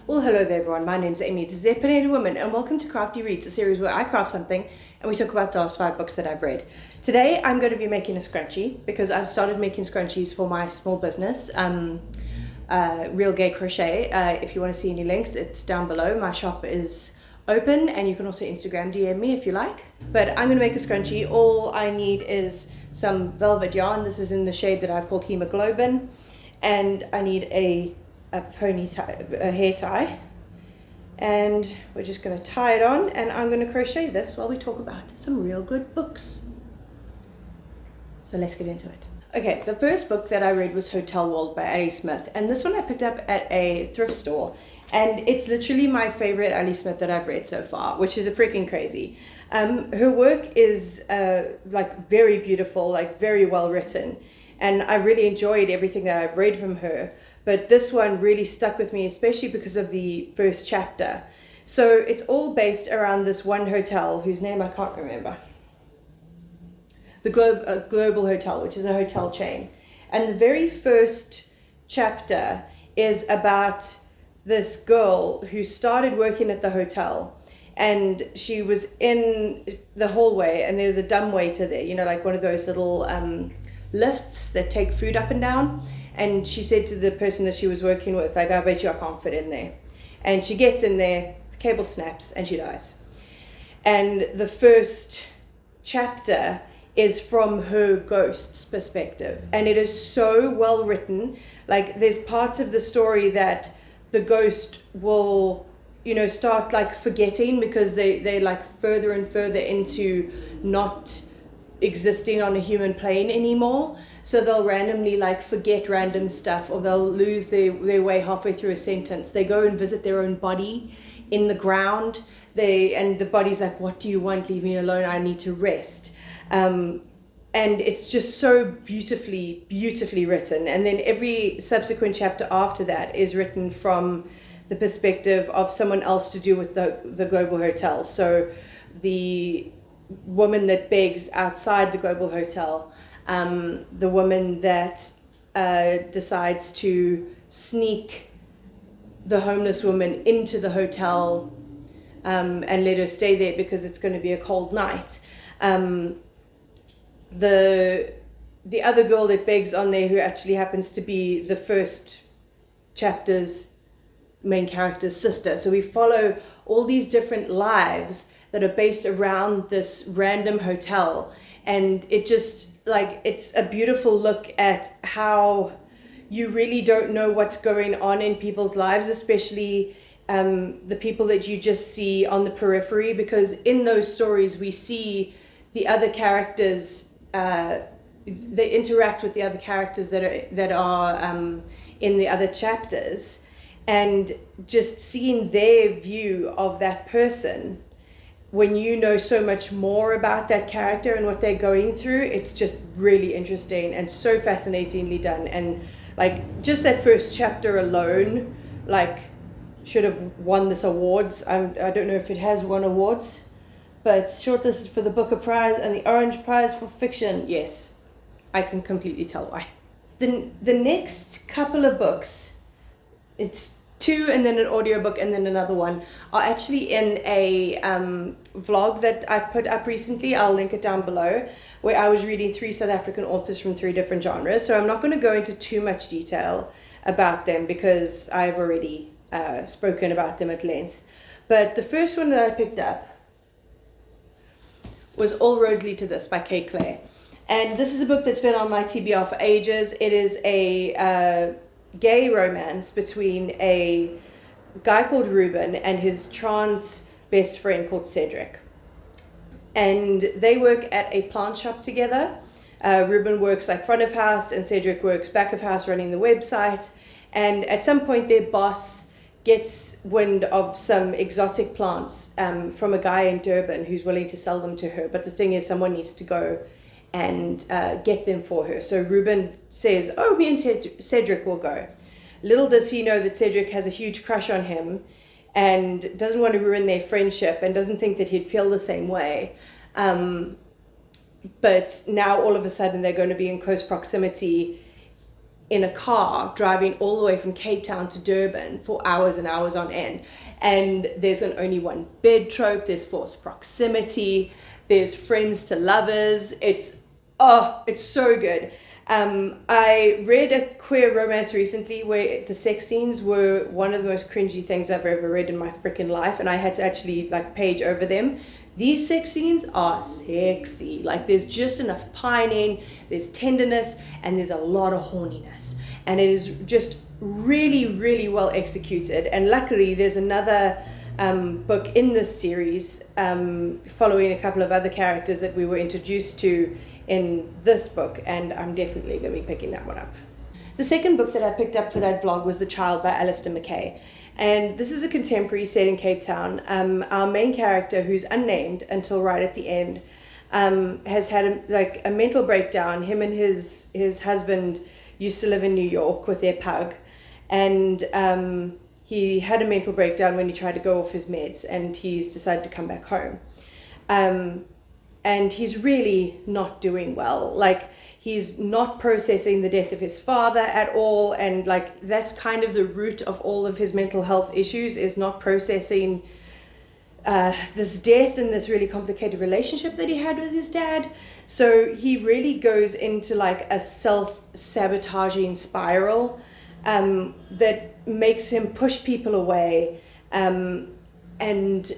Well, hello there everyone, my name's Amy, this is the Opinionated Woman, and welcome to Crafty Reads, a series where I craft something and we talk about the last 5 books that I've read. Today I'm going to be making a scrunchie because I've started making scrunchies for my small business, Real Gay Crochet. If you want to see any links, it's down below. My shop is open and you can also Instagram DM me if you like. But I'm going to make a scrunchie. All I need is some velvet yarn. This is in the shade that I've called Hemoglobin, and I need a pony tie, a hair tie, and we're just going to tie it on, and I'm going to crochet this while we talk about some real good books. So let's get into it. Okay, the first book that I read was Hotel World by Ali Smith, and this one I picked up at a thrift store, and it's literally my favorite Ali Smith that I've read so far, which is a freaking crazy. Her work is like very beautiful, like very well written, and I really enjoyed everything that I've read from her. But this one really stuck with me, especially because of the first chapter. So it's all based around this one hotel whose name I can't remember. The Global Hotel, which is a hotel chain. And the very first chapter is about this girl who started working at the hotel. And she was in the hallway and there was a dumb waiter there, you know, like one of those little lifts that take food up and down. And she said to the person that she was working with, like, I bet you I can't fit in there. And she gets in there, the cable snaps, and she dies. And the first chapter is from her ghost's perspective. And it is so well written. Like, there's parts of the story that the ghost will, you know, start like forgetting because they're like further and further into not existing on a human plane anymore. So they'll randomly like forget random stuff, or they'll lose their way halfway through a sentence. They go and visit their own body in the ground. And the body's like, what do you want? Leave me alone. I need to rest. And it's just so beautifully written. And then every subsequent chapter after that is written from the perspective of someone else to do with the Global Hotel. So the woman that begs outside the Global Hotel, the woman that decides to sneak the homeless woman into the hotel and let her stay there because it's going to be a cold night. The other girl that begs on there, who actually happens to be the first chapter's main character's sister. So we follow all these different lives that are based around this random hotel, and it just, like, it's a beautiful look at how you really don't know what's going on in people's lives, especially the people that you just see on the periphery, because in those stories we see the other characters, they interact with the other characters that are in the other chapters, and just seeing their view of that person, when you know so much more about that character and what they're going through, it's just really interesting and so fascinatingly done. And like, just that first chapter alone, like, should have won this awards. I don't know if it has won awards, but shortlisted for the Booker Prize and the Orange Prize for Fiction. Yes, I can completely tell why. The next couple of books, it's 2 and then an audiobook and then another one, are actually in a vlog that I put up recently. I'll link it down below, where I was reading 3 South African authors from 3 different genres. So I'm not going to go into too much detail about them because I've already spoken about them at length. But the first one that I picked up was All Roads Lead to This by Kay Clare. And this is a book that's been on my TBR for ages. It is a gay romance between a guy called Ruben and his trans best friend called Cedric. And they work at a plant shop together. Ruben works like front of house and Cedric works back of house running the website. And at some point their boss gets wind of some exotic plants from a guy in Durban who's willing to sell them to her. But the thing is, someone needs to go and get them for her. So Ruben says, oh, me and Cedric will go. Little does he know that Cedric has a huge crush on him and doesn't want to ruin their friendship and doesn't think that he'd feel the same way. But now all of a sudden they're going to be in close proximity in a car driving all the way from Cape Town to Durban for hours and hours on end. And there's an only one bed trope, there's forced proximity, there's friends to lovers. It's so good. I read a queer romance recently where the sex scenes were one of the most cringy things I've ever read in my freaking life, and I had to actually like page over them. These sex scenes are sexy. Like there's just enough pining, there's tenderness, and there's a lot of horniness. And it is just really, really well executed. And luckily there's another book in this series following a couple of other characters that we were introduced to in this book, and I'm definitely going to be picking that one up. The second book that I picked up for that vlog was The Child by Alistair Mackay. And this is a contemporary set in Cape Town. Our main character, who's unnamed until right at the end, has had a mental breakdown. Him and his husband used to live in New York with their pug, and he had a mental breakdown when he tried to go off his meds, and he's decided to come back home. And he's really not doing well. Like, he's not processing the death of his father at all, and like that's kind of the root of all of his mental health issues, is not processing this death and this really complicated relationship that he had with his dad. So he really goes into like a self-sabotaging spiral that makes him push people away, and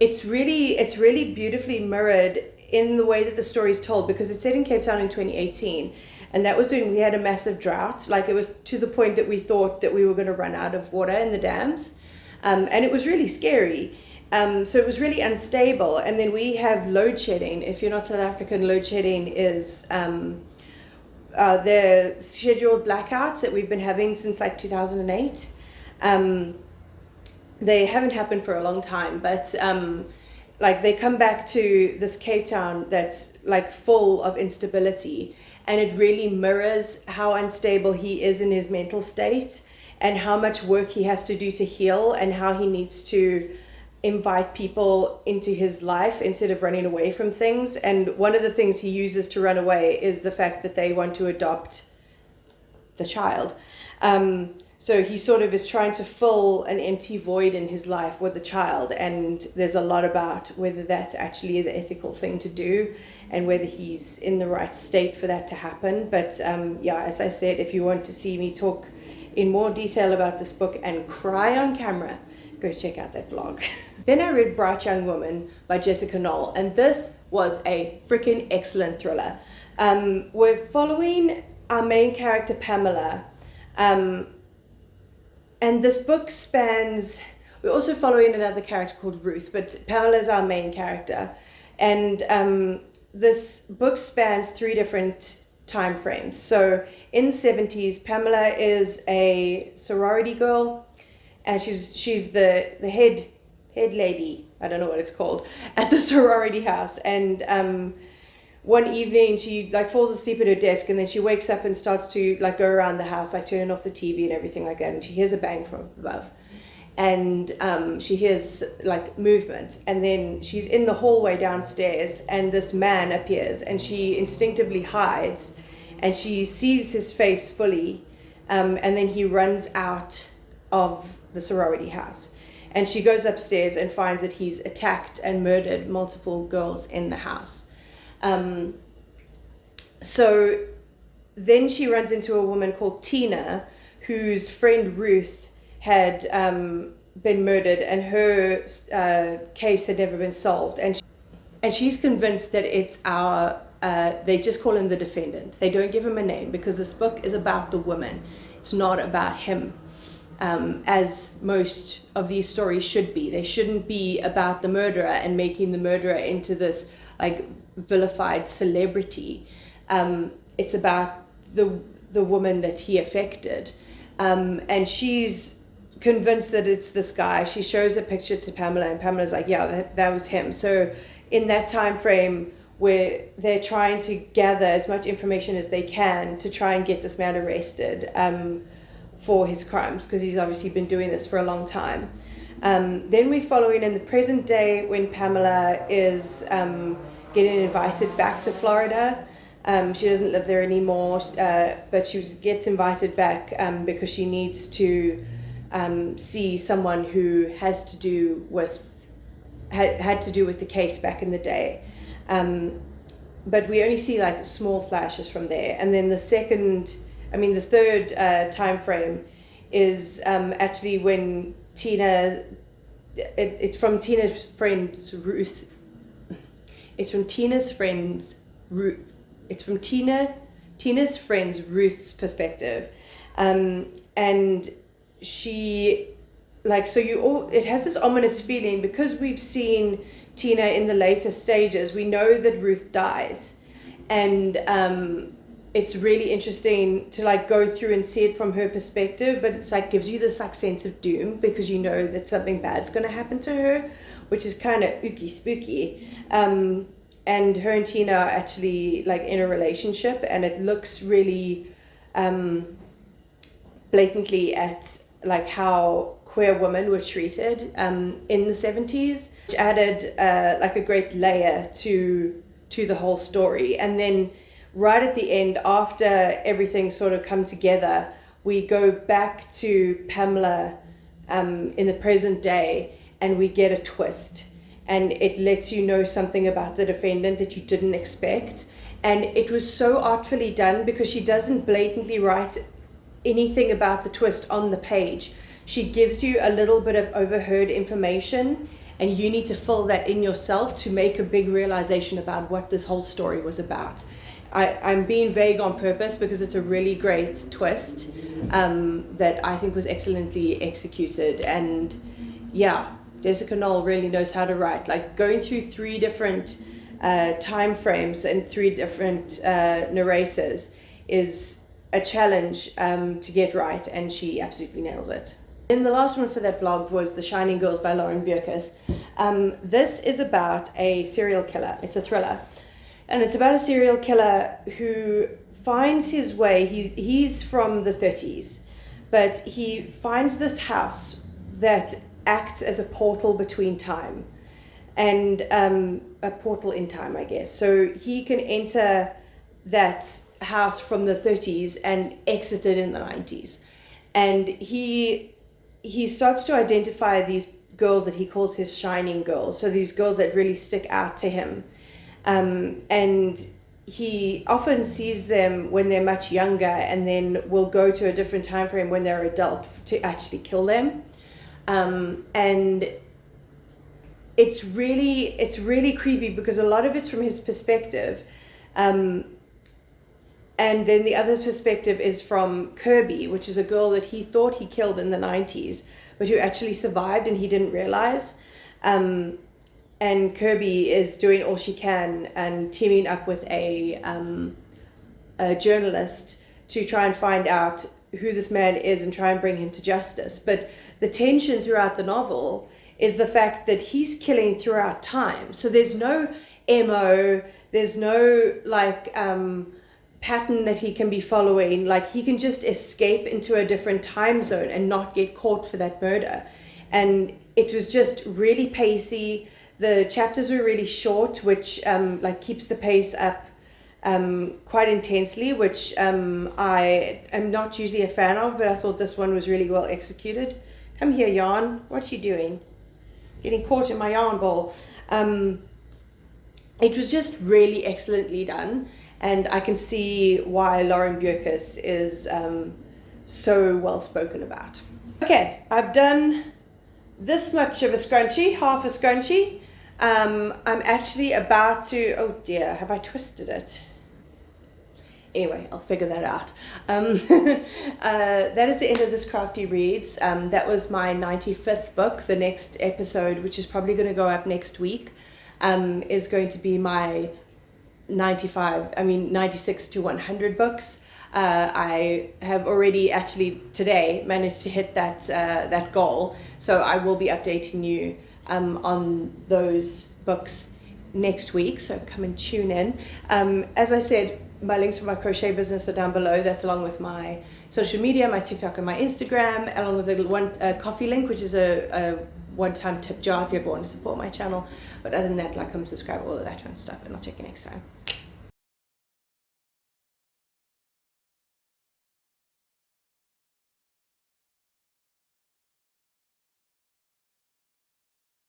it's really beautifully mirrored in the way that the story is told, because it's set in Cape Town in 2018, and that was when we had a massive drought. Like, it was to the point that we thought that we were going to run out of water in the dams, and it was really scary. So it was really unstable. And then we have load shedding. If you're not South African, load shedding is the scheduled blackouts that we've been having since like 2008. They haven't happened for a long time, but like they come back to this Cape Town that's like full of instability, and it really mirrors how unstable he is in his mental state and how much work he has to do to heal, and how he needs to invite people into his life instead of running away from things. And one of the things he uses to run away is the fact that they want to adopt the child. So he sort of is trying to fill an empty void in his life with a child, and there's a lot about whether that's actually the ethical thing to do and whether he's in the right state for that to happen. But yeah, as I said, if you want to see me talk in more detail about this book and cry on camera, go check out that vlog. Then I read Bright Young Woman by Jessica Knoll, and this was a freaking excellent thriller. We're following our main character, Pamela, and this book spans, we're also following another character called Ruth, but Pamela is our main character. And this book spans 3 different time frames. So in the 70s, Pamela is a sorority girl, and she's the head lady, I don't know what it's called, at the sorority house. And one evening she like falls asleep at her desk, and then she wakes up and starts to like go around the house, like turning off the TV and everything like that, and she hears a bang from above, and she hears like movement, and then she's in the hallway downstairs, and this man appears, and she instinctively hides, and she sees his face fully, and then he runs out of the sorority house, and she goes upstairs and finds that he's attacked and murdered multiple girls in the house. So then she runs into a woman called Tina, whose friend Ruth had been murdered, and her case had never been solved, and she's convinced that it's they just call him the defendant. They don't give him a name, because this book is about the woman. It's not about him, as most of these stories should be. They shouldn't be about the murderer and making the murderer into this like vilified celebrity. It's about the woman that he affected, and she's convinced that it's this guy. She shows a picture to Pamela, and Pamela's like, yeah, that was him. So in that time frame where they're trying to gather as much information as they can to try and get this man arrested for his crimes, because he's obviously been doing this for a long time. Then we're following in the present day when Pamela is getting invited back to Florida She doesn't live there anymore, but she gets invited back because she needs to see someone who had to do with the case back in the day. But we only see like small flashes from there. And then the third time frame is actually when Tina, it's from Tina's friend's Ruth. It's from Tina's friend's Ruth. It's from Tina's friend's Ruth's perspective, and she, like, so it has this ominous feeling because we've seen Tina in the later stages. We know that Ruth dies, and it's really interesting to like go through and see it from her perspective, but it's like gives you this like sense of doom because you know that something bad's going to happen to her, which is kind of ooky spooky. And her and Tina are actually like in a relationship, and it looks really blatantly at like how queer women were treated in the 70s, which added like a great layer to the whole story. And then right at the end, after everything sort of come together, we go back to Pamela in the present day, and we get a twist. And it lets you know something about the defendant that you didn't expect. And it was so artfully done because she doesn't blatantly write anything about the twist on the page. She gives you a little bit of overheard information, and you need to fill that in yourself to make a big realization about what this whole story was about. I'm being vague on purpose because it's a really great twist that I think was excellently executed. And yeah, Jessica Knoll really knows how to write. Like going through 3 different time frames and 3 different narrators is a challenge to get right, and she absolutely nails it. And the last one for that vlog was The Shining Girls by Lauren Beukes. This is about a serial killer. It's a thriller. And it's about a serial killer who finds his way. He's from the 30s, but he finds this house that acts as a portal between time and a portal in time, I guess. So he can enter that house from the 30s and exit it in the 90s. And he starts to identify these girls that he calls his shining girls. So these girls that really stick out to him. And he often sees them when they're much younger, and then will go to a different time frame when they're adult to actually kill them. And it's really creepy because a lot of it's from his perspective. And then the other perspective is from Kirby, which is a girl that he thought he killed in the 90s, but who actually survived and he didn't realize. And Kirby is doing all she can and teaming up with a journalist to try and find out who this man is and try and bring him to justice. But the tension throughout the novel is the fact that he's killing throughout time. So there's no MO, there's no like pattern that he can be following. Like he can just escape into a different time zone and not get caught for that murder. And it was just really pacey. The chapters were really short, which like keeps the pace up quite intensely, which I am not usually a fan of, but I thought this one was really well executed. Come here, yarn. What you doing? Getting caught in my yarn ball. It was just really excellently done, and I can see why Lauren Beukes is so well spoken about. Okay, I've done this much of a scrunchie, half a scrunchie. I'm actually about to, oh dear, have I twisted it? Anyway, I'll figure that out. That is the end of this Crafty Reads. That was my 95th book. The next episode, which is probably going to go up next week, is going to be my 96 to 100 books. I have already actually today managed to hit that goal. So I will be updating you on those books next week. So come and tune in. As I said, my links for my crochet business are down below. That's along with my social media, my TikTok and my Instagram, along with a Kofi link, which is a one-time tip jar if you ever want to support my channel. But other than that, like, come subscribe, all of that kind of stuff, and I'll check you next time.